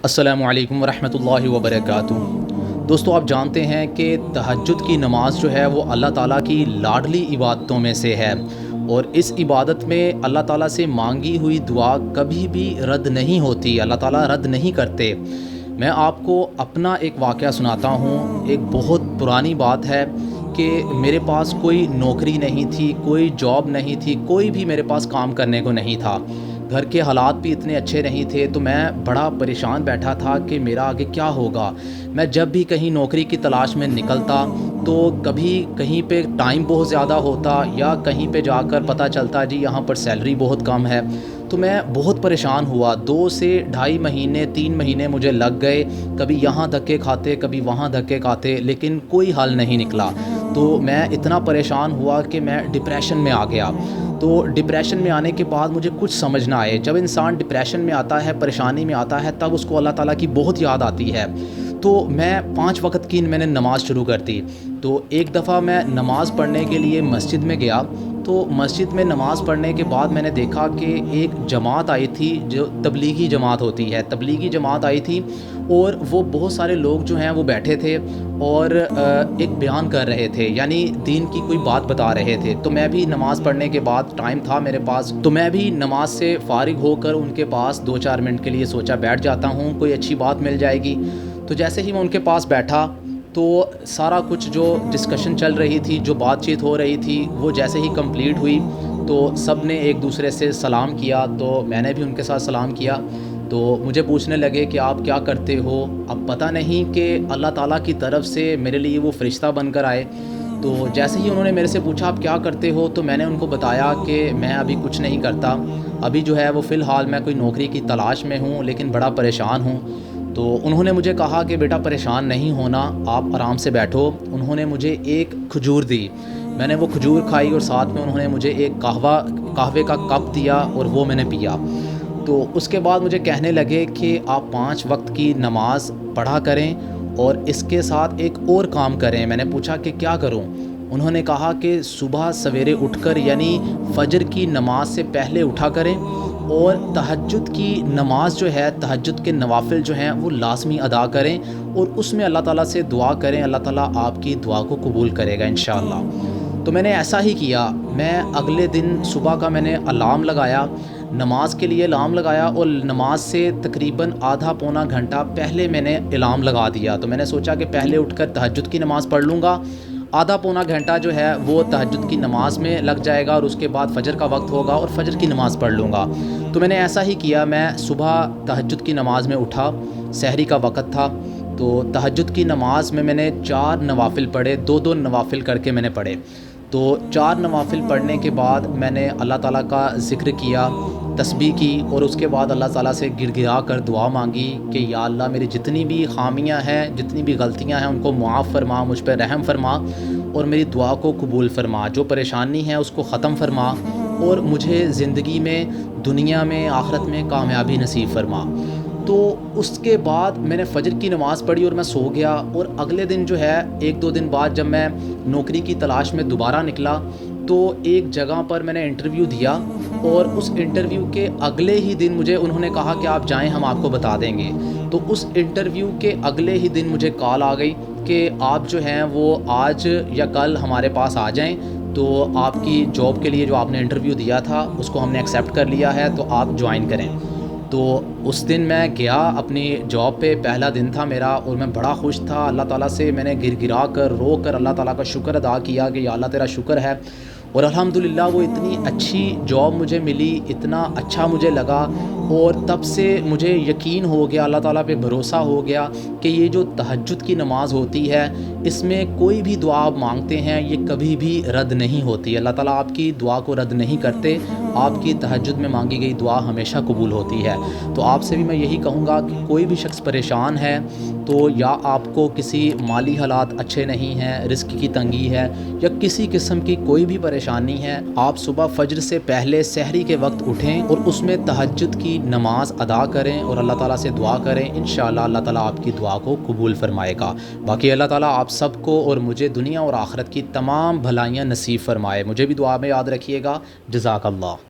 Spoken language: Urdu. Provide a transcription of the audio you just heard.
السلام علیکم ورحمۃ اللہ وبرکاتہ۔ دوستو، آپ جانتے ہیں کہ تہجد کی نماز جو ہے وہ اللہ تعالیٰ کی لاڈلی عبادتوں میں سے ہے، اور اس عبادت میں اللہ تعالیٰ سے مانگی ہوئی دعا کبھی بھی رد نہیں ہوتی، اللہ تعالیٰ رد نہیں کرتے۔ میں آپ کو اپنا ایک واقعہ سناتا ہوں۔ ایک بہت پرانی بات ہے کہ میرے پاس کوئی نوکری نہیں تھی، کوئی جاب نہیں تھی، کوئی بھی میرے پاس کام کرنے کو نہیں تھا، گھر کے حالات بھی اتنے اچھے نہیں تھے، تو میں بڑا پریشان بیٹھا تھا کہ میرا آگے کیا ہوگا۔ میں جب بھی کہیں نوکری کی تلاش میں نکلتا تو کبھی کہیں پہ ٹائم بہت زیادہ ہوتا، یا کہیں پہ جا کر پتہ چلتا جی یہاں پر سیلری بہت کم ہے، تو میں بہت پریشان ہوا۔ 2 سے 2.5 مہینے 3 مہینے مجھے لگ گئے، کبھی یہاں دھکے کھاتے کبھی وہاں دھکے کھاتے، لیکن کوئی حل نہیں نکلا۔ تو میں اتنا پریشان ہوا کہ میں ڈپریشن میں آ گیا۔ تو ڈپریشن میں آنے کے بعد مجھے کچھ سمجھ نہ آئے۔ جب انسان ڈپریشن میں آتا ہے، پریشانی میں آتا ہے، تب اس کو اللہ تعالیٰ کی بہت یاد آتی ہے۔ تو میں 5 وقت کی میں نے نماز شروع کر دی۔ تو ایک دفعہ میں نماز پڑھنے کے لیے مسجد میں گیا، تو مسجد میں نماز پڑھنے کے بعد میں نے دیکھا کہ ایک جماعت آئی تھی، جو تبلیغی جماعت ہوتی ہے، تبلیغی جماعت آئی تھی، اور وہ بہت سارے لوگ جو ہیں وہ بیٹھے تھے اور ایک بیان کر رہے تھے، یعنی دین کی کوئی بات بتا رہے تھے۔ تو میں بھی نماز پڑھنے کے بعد ٹائم تھا میرے پاس، تو میں بھی نماز سے فارغ ہو کر ان کے پاس 2-4 منٹ کے لیے سوچا بیٹھ جاتا ہوں، کوئی اچھی بات مل جائے گی۔ تو جیسے ہی میں ان کے پاس بیٹھا تو سارا کچھ جو ڈسکشن چل رہی تھی، جو بات چیت ہو رہی تھی، وہ جیسے ہی کمپلیٹ ہوئی تو سب نے ایک دوسرے سے سلام کیا، تو میں نے بھی ان کے ساتھ سلام کیا۔ تو مجھے پوچھنے لگے کہ آپ کیا کرتے ہو؟ اب پتہ نہیں کہ اللہ تعالیٰ کی طرف سے میرے لیے وہ فرشتہ بن کر آئے۔ تو جیسے ہی انہوں نے میرے سے پوچھا آپ کیا کرتے ہو، تو میں نے ان کو بتایا کہ میں ابھی کچھ نہیں کرتا، ابھی جو ہے وہ فی الحال میں کوئی نوکری کی تلاش میں ہوں، لیکن بڑا پریشان ہوں۔ تو انہوں نے مجھے کہا کہ بیٹا پریشان نہیں ہونا، آپ آرام سے بیٹھو۔ انہوں نے مجھے ایک کھجور دی، میں نے وہ کھجور کھائی، اور ساتھ میں انہوں نے مجھے ایک قہوے کا کپ دیا، اور وہ میں نے پیا۔ تو اس کے بعد مجھے کہنے لگے کہ آپ 5 وقت کی نماز پڑھا کریں، اور اس کے ساتھ ایک اور کام کریں۔ میں نے پوچھا کہ کیا کروں؟ انہوں نے کہا کہ صبح سویرے اٹھ کر، یعنی فجر کی نماز سے پہلے اٹھا کریں، اور تہجد کی نماز جو ہے، تہجد کے نوافل جو ہیں وہ لازمی ادا کریں، اور اس میں اللہ تعالیٰ سے دعا کریں، اللہ تعالیٰ آپ کی دعا کو قبول کرے گا انشاءاللہ۔ تو میں نے ایسا ہی کیا۔ میں اگلے دن صبح کا میں نے الارم لگایا، نماز کے لیے الارم لگایا، اور نماز سے تقریباً آدھا پونا گھنٹہ پہلے میں نے الارم لگا دیا۔ تو میں نے سوچا کہ پہلے اٹھ کر تہجد کی نماز پڑھ لوں گا، آدھا پونا گھنٹہ جو ہے وہ تہجد کی نماز میں لگ جائے گا، اور اس کے بعد فجر کا وقت ہوگا اور فجر کی نماز پڑھ لوں گا۔ تو میں نے ایسا ہی کیا۔ میں صبح تہجد کی نماز میں اٹھا، سحری کا وقت تھا، تو تہجد کی نماز میں نے 4 نوافل پڑھے، 2 نوافل کر کے میں نے پڑھے۔ تو 4 نوافل پڑھنے کے بعد میں نے اللہ تعالیٰ کا ذکر کیا، تسبیح کی، اور اس کے بعد اللہ تعالیٰ سے گر گرا کر دعا مانگی کہ یا اللہ میری جتنی بھی خامیاں ہیں، جتنی بھی غلطیاں ہیں، ان کو معاف فرما، مجھ پہ رحم فرما، اور میری دعا کو قبول فرما، جو پریشانی ہے اس کو ختم فرما، اور مجھے زندگی میں، دنیا میں، آخرت میں کامیابی نصیب فرما۔ تو اس کے بعد میں نے فجر کی نماز پڑھی اور میں سو گیا۔ اور اگلے دن جو ہے 1-2 دن بعد جب میں نوکری کی تلاش میں دوبارہ نکلا، تو ایک جگہ پر میں نے انٹرویو دیا، اور اس انٹرویو کے اگلے ہی دن مجھے انہوں نے کہا کہ آپ جائیں، ہم آپ کو بتا دیں گے۔ تو اس انٹرویو کے اگلے ہی دن مجھے کال آ گئی کہ آپ جو ہیں وہ آج یا کل ہمارے پاس آ جائیں، تو آپ کی جاب کے لیے جو آپ نے انٹرویو دیا تھا اس کو ہم نے ایکسیپٹ کر لیا ہے، تو آپ جوائن کریں۔ تو اس دن میں گیا اپنی جاب پہ، پہلا دن تھا میرا، اور میں بڑا خوش تھا۔ اللہ تعالیٰ سے میں نے گر گرا کر، رو کر اللہ تعالیٰ کا شکر ادا کیا کہ یا اللہ تیرا شکر ہے، اور الحمدللہ وہ اتنی اچھی جاب مجھے ملی، اتنا اچھا مجھے لگا، اور تب سے مجھے یقین ہو گیا، اللہ تعالیٰ پہ بھروسہ ہو گیا کہ یہ جو تہجد کی نماز ہوتی ہے، اس میں کوئی بھی دعا آپ مانگتے ہیں یہ کبھی بھی رد نہیں ہوتی۔ اللہ تعالیٰ آپ کی دعا کو رد نہیں کرتے، آپ کی تہجد میں مانگی گئی دعا ہمیشہ قبول ہوتی ہے۔ تو آپ سے بھی میں یہی کہوں گا کہ کوئی بھی شخص پریشان ہے، تو یا آپ کو کسی مالی حالات اچھے نہیں ہیں، رزق کی تنگی ہے، یا کسی قسم کی کوئی بھی پریشانی ہے، آپ صبح فجر سے پہلے سحری کے وقت اٹھیں، اور اس میں تہجد کی نماز ادا کریں، اور اللہ تعالیٰ سے دعا کریں، انشاءاللہ اللہ تعالیٰ آپ کی دعا کو قبول فرمائے گا۔ باقی اللہ تعالیٰ آپ سب کو اور مجھے دنیا اور آخرت کی تمام بھلائیاں نصیب فرمائے۔ مجھے بھی دعا میں یاد رکھیے گا۔ جزاک اللہ۔